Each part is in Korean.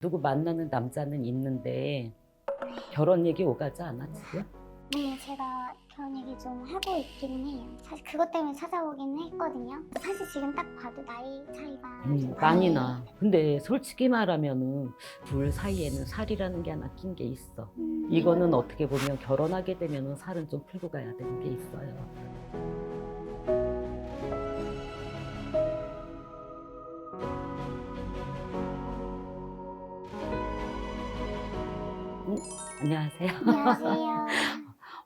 누구 만나는 남자는 있는데 결혼 얘기 오가지 않아 지금? 네, 제가 결혼 얘기 좀 하고 있기는 해요. 사실 그것 때문에 찾아오기는 했거든요. 사실 지금 딱 봐도 나이 차이가 좀 많이 나. 근데 솔직히 말하면은 둘 사이에는 살이라는 게 하나 낀 게 있어. 이거는 어떻게 보면 결혼하게 되면은 살은 좀 풀고 가야 되는 게 있어요. 안녕하세요. 안녕하세요.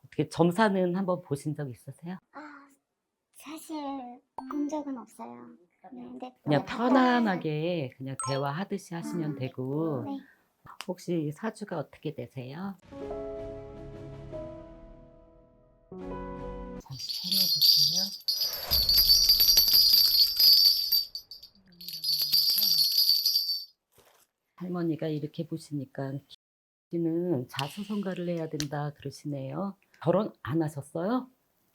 어떻게 점사는 한번 보신 적 있으세요? 사실 본 적은 없어요. 네, 근데 그냥 가끔 편안하게 그냥 대화하듯이 하시면 되고. 네. 혹시 사주가 어떻게 되세요? 잠시 참여보세요. 할머니가 이렇게 보시니까 씨는 자수성가를 해야 된다 그러시네요. 결혼 안 하셨어요?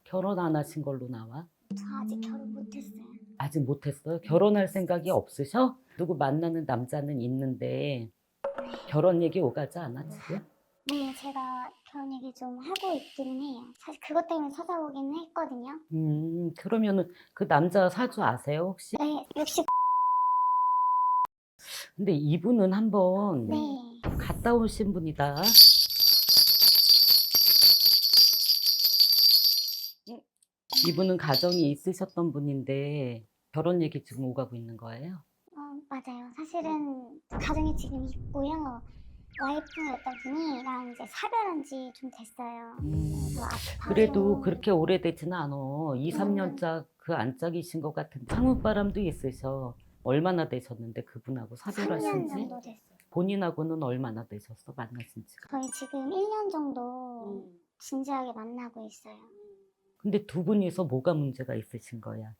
결혼 안 하신 걸로 나와. 저 아직 결혼 못했어요. 아직 못했어요? 결혼할 생각이 없으셔? 누구 만나는 남자는 있는데 결혼 얘기 오가지 않아 지금? 네, 제가 결혼 얘기 좀 하고 있기는 해요. 사실 그것 때문에 찾아오기는 했거든요. 그러면은 그 남자 사주 아세요 혹시? 네, 60. 근데 이분은 한번 네. 갔다 오신 분이다. 이분은 가정이 있으셨던 분인데 결혼 얘기 지금 오가고 있는 거예요? 맞아요. 사실은 가정이 지금 있고요. 와이프였던 분이랑 이제 사별한 지 좀 됐어요. 그래서 그래도 아파서 그렇게 오래되지는 않아. 2, 3년짝 그 안짝이신 것 같은데 상문바람도 있으셔. 얼마나 되셨는데 그분하고 3년 사별하신 지? 정도 됐어요. 본인하고는 얼마나 되셨어? 만나신 지가? 거의 지금 1년 정도 진지하게 만나고 있어요. 근데 두 분이서 뭐가 문제가 있으신 거야?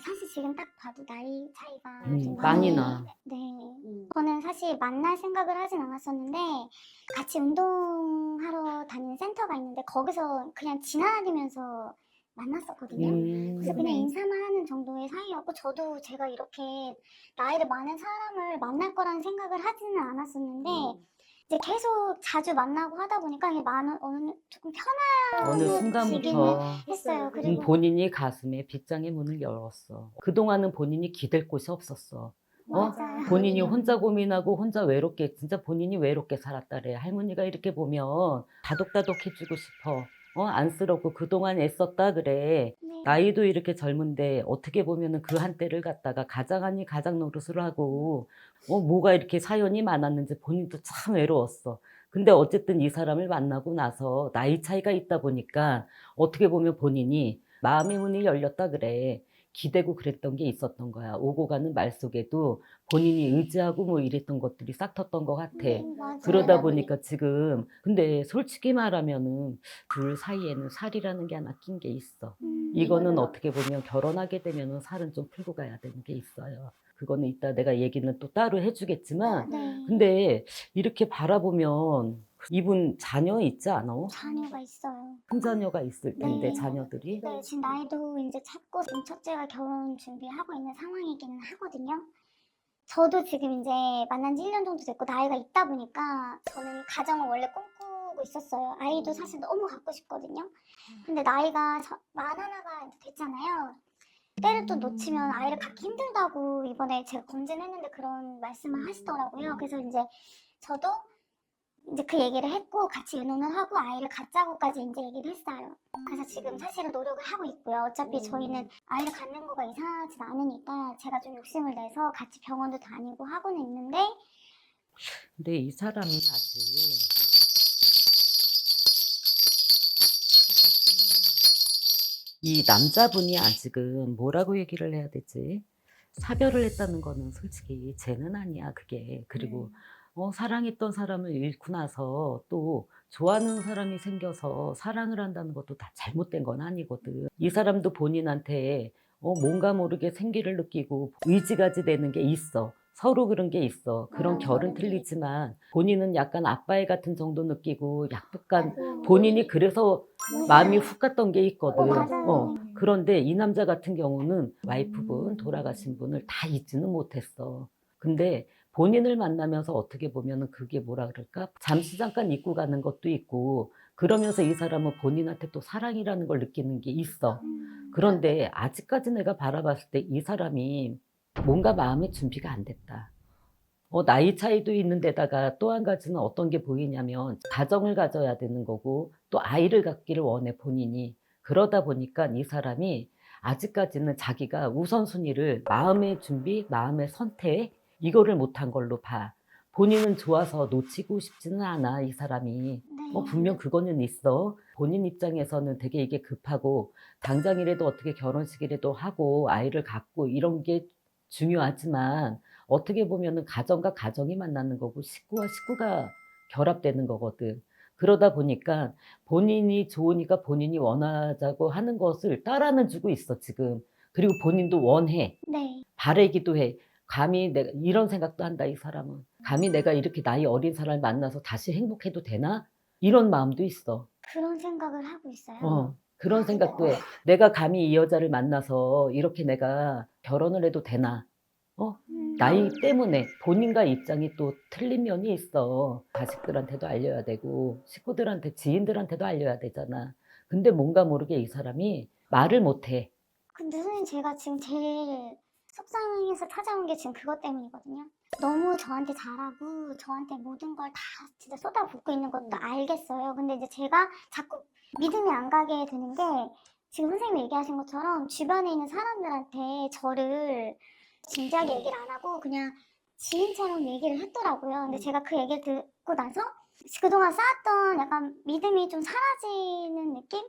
사실 지금 딱 봐도 나이 차이가 좀 많이 나. 네. 저는 사실 만날 생각을 하진 않았었는데 같이 운동하러 다니는 센터가 있는데 거기서 그냥 지나다니면서 만났었거든요. 그래서 그냥 인사만 하는 정도의 사이였고 저도 제가 이렇게 나이를 많은 사람을 만날 거라는 생각을 하지는 않았었는데 이제 계속 자주 만나고 하다 보니까 이게 조금 어느 편해지기는 순간부터 했어요. 그리고 본인이 가슴에 빗장의 문을 열었어. 그동안은 본인이 기댈 곳이 없었어. 맞아요. 본인이 혼자 고민하고 혼자 외롭게 진짜 본인이 외롭게 살았다래. 할머니가 이렇게 보면 다독다독 해주고 싶어. 안쓰럽고 그동안 애썼다 그래. 네. 나이도 이렇게 젊은데 어떻게 보면은 그 한때를 갖다가 가장 아니 가장 노릇을 하고 뭐가 이렇게 사연이 많았는지 본인도 참 외로웠어. 근데 어쨌든 이 사람을 만나고 나서 나이 차이가 있다 보니까 어떻게 보면 본인이 마음의 문이 열렸다 그래. 기대고 그랬던 게 있었던 거야. 오고 가는 말 속에도 본인이 의지하고 뭐 이랬던 것들이 싹 텄던 것 같아. 맞아요. 그러다 보니까 지금 근데 솔직히 말하면은 둘 사이에는 살이라는 게 하나 낀 게 있어. 이거는 어떻게 보면 결혼하게 되면은 살은 좀 풀고 가야 되는 게 있어요. 그거는 이따 내가 얘기는 또 따로 해주겠지만 네. 근데 이렇게 바라보면 이분 자녀 있지 않아? 자녀가 있어요. 큰 자녀가 있을 텐데 네. 자녀들이 네, 지금 나이도 이제 찾고 지금 첫째가 결혼 준비하고 있는 상황이기는 하거든요. 저도 지금 이제 만난 지 1년 정도 됐고 나이가 있다 보니까 저는 가정을 원래 꿈꾸고 있었어요. 아이도 사실 너무 갖고 싶거든요. 근데 나이가 만하나가 됐잖아요. 때를 또 놓치면 아이를 갖기 힘들다고 이번에 제가 검진했는데 그런 말씀을 하시더라고요. 그래서 이제 저도 이제 그 얘기를 했고 같이 의논을 하고 아이를 갖자고까지 이제 얘기를 했어요. 그래서 지금 사실은 노력을 하고 있고요. 어차피 저희는 아이를 갖는 거가 이상하진 않으니까 제가 좀 욕심을 내서 같이 병원도 다니고 하고는 있는데 근데 이 사람이 아직 이 남자분이 아직은 뭐라고 얘기를 해야 되지? 사별을 했다는 거는 솔직히 죄는 아니야, 그게. 그리고 사랑했던 사람을 잃고 나서 또 좋아하는 사람이 생겨서 사랑을 한다는 것도 다 잘못된 건 아니거든. 이 사람도 본인한테 뭔가 모르게 생기를 느끼고 의지가지 되는 게 있어. 서로 그런 게 있어. 그런 결은 틀리지만 본인은 약간 아빠의 같은 정도 느끼고 약간 본인이 그래서 마음이 훅 갔던 게 있거든. 맞아요. 그런데 이 남자 같은 경우는 와이프분 돌아가신 분을 다 잊지는 못했어. 근데 본인을 만나면서 어떻게 보면은 그게 뭐라 그럴까? 잠시 잠깐 잊고 가는 것도 있고, 그러면서 이 사람은 본인한테 또 사랑이라는 걸 느끼는 게 있어. 그런데 아직까지 내가 바라봤을 때 이 사람이 뭔가 마음의 준비가 안 됐다. 나이 차이도 있는 데다가 또 한 가지는 어떤 게 보이냐면 가정을 가져야 되는 거고 또 아이를 갖기를 원해 본인이. 그러다 보니까 이 사람이 아직까지는 자기가 우선순위를 마음의 준비, 마음의 선택 이거를 못한 걸로 봐. 본인은 좋아서 놓치고 싶지는 않아 이 사람이. 분명 그거는 있어. 본인 입장에서는 되게 이게 급하고 당장이라도 어떻게 결혼식이라도 하고 아이를 갖고 이런 게 중요하지만 어떻게 보면은 가정과 가정이 만나는 거고 식구와 식구가 결합되는 거거든. 그러다 보니까 본인이 좋으니까 본인이 원하자고 하는 것을 따라는 주고 있어, 지금. 그리고 본인도 원해. 네. 바라기도 해. 감히 내가 이런 생각도 한다, 이 사람은. 감히 내가 이렇게 나이 어린 사람을 만나서 다시 행복해도 되나? 이런 마음도 있어. 그런 생각을 하고 있어요. 그런 생각도 해. 내가 감히 이 여자를 만나서 이렇게 내가 결혼을 해도 되나? 나이 때문에 본인과 입장이 또 틀린 면이 있어. 자식들한테도 알려야 되고 식구들한테 지인들한테도 알려야 되잖아. 근데 뭔가 모르게 이 사람이 말을 못해. 근데 선생님 제가 지금 제일 속상해서 찾아온 게 지금 그것 때문이거든요. 너무 저한테 잘하고 저한테 모든 걸 다 진짜 쏟아붓고 있는 것도 알겠어요. 근데 이제 제가 자꾸 믿음이 안 가게 되는 게 지금 선생님이 얘기하신 것처럼 주변에 있는 사람들한테 저를 진지하게 얘기를 안 하고 그냥 지인처럼 얘기를 했더라고요. 근데 제가 그 얘기를 듣고 나서 그동안 쌓았던 약간 믿음이 좀 사라지는 느낌?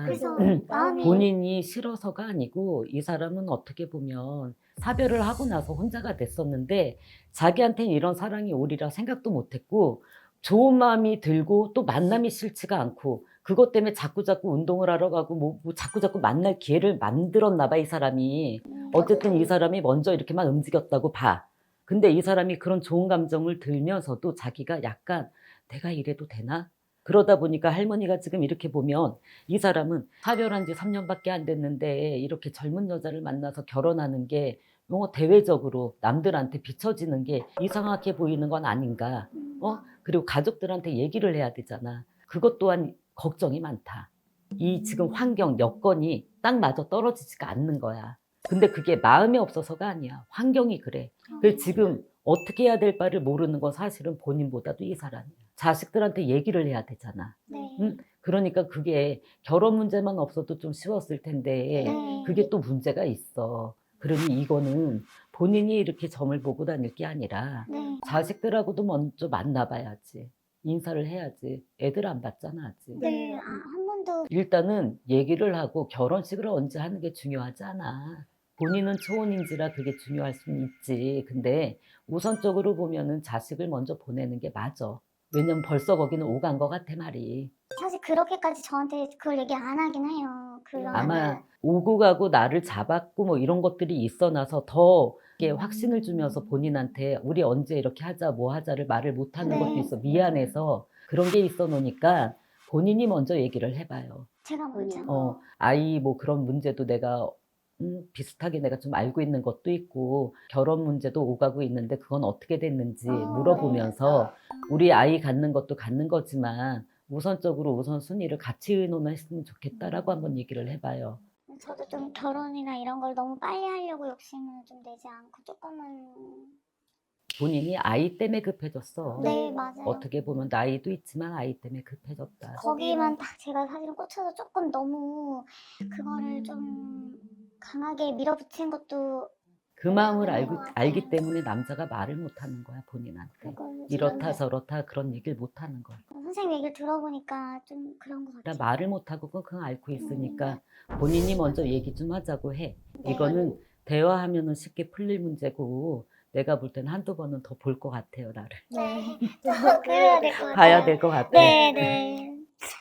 그래서 그러니까 마음이 본인이 싫어서가 아니고 이 사람은 어떻게 보면 사별을 하고 나서 혼자가 됐었는데 자기한테는 이런 사랑이 오리라 생각도 못했고 좋은 마음이 들고 또 만남이 싫지가 않고 그것 때문에 자꾸자꾸 운동을 하러 가고 뭐 자꾸자꾸 만날 기회를 만들었나 봐, 이 사람이. 어쨌든 이 사람이 먼저 이렇게만 움직였다고 봐. 근데 이 사람이 그런 좋은 감정을 들면서도 자기가 약간 내가 이래도 되나? 그러다 보니까 할머니가 지금 이렇게 보면 이 사람은 사별한 지 3년밖에 안 됐는데 이렇게 젊은 여자를 만나서 결혼하는 게 대외적으로 남들한테 비춰지는 게 이상하게 보이는 건 아닌가. 그리고 가족들한테 얘기를 해야 되잖아. 그것 또한 걱정이 많다. 이 지금 환경, 여건이 딱 맞아 떨어지지가 않는 거야. 근데 그게 마음이 없어서가 아니야. 환경이 그래. 그래서 지금 어떻게 해야 될 바를 모르는 건 사실은 본인보다도 이 사람이야. 자식들한테 얘기를 해야 되잖아. 네. 응? 그러니까 그게 결혼 문제만 없어도 좀 쉬웠을 텐데 네. 그게 또 문제가 있어. 그러니 이거는 본인이 이렇게 점을 보고 다닐 게 아니라 네. 자식들하고도 먼저 만나봐야지. 인사를 해야지. 애들 안 봤잖아, 아직. 네. 한 번도 일단은 얘기를 하고 결혼식을 언제 하는 게 중요하지 않아. 본인은 초혼인지라 그게 중요할 수는 있지. 근데 우선적으로 보면은 자식을 먼저 보내는 게 맞아. 왜냐면 벌써 거기는 오간 것 같아, 말이. 사실 그렇게까지 저한테 그걸 얘기 안 하긴 해요. 아마 그러면은 오고 가고 나를 잡았고 뭐 이런 것들이 있어 나서 더 이렇게 확신을 주면서 본인한테 우리 언제 이렇게 하자 뭐 하자를 말을 못 하는 것도 네. 있어. 미안해서 그런 게 있어 놓으니까 본인이 먼저 얘기를 해봐요. 제가 먼저 아이 뭐 그런 문제도 내가 비슷하게 내가 좀 알고 있는 것도 있고 결혼 문제도 오가고 있는데 그건 어떻게 됐는지 물어보면서 우리 아이 갖는 것도 갖는 거지만 우선적으로 우선순위를 같이 의논을 했으면 좋겠다라고 한번 얘기를 해봐요. 저도 좀 결혼이나 이런 걸 너무 빨리 하려고 욕심을 좀 내지 않고 조금은 본인이 아이 때문에 급해졌어. 네 맞아요. 어떻게 보면 나이도 있지만 아이 때문에 급해졌다. 거기만 딱 제가 사실은 꽂혀서 조금 너무 그거를 좀 강하게 밀어붙인 것도 그 마음을 그런 것 알기 같아요. 때문에 남자가 말을 못하는 거야, 본인한테. 그건 이렇다 저렇다 그런 얘기를 못하는 거야. 선생님 얘기를 들어보니까 좀 그런 것 그러니까 같아요. 말을 못하고 그냥 앓고 있으니까 본인이 먼저 얘기 좀 하자고 해. 이거는 대화하면은 쉽게 풀릴 문제고 내가 볼 때는 한두 번은 더 볼 것 같아요, 나를. 네. 그래야 될 것 같아요. 봐야 될 것 같아. 네, 네.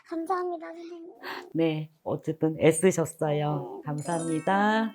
감사합니다, 선생님. 네, 어쨌든 애쓰셨어요. 감사합니다.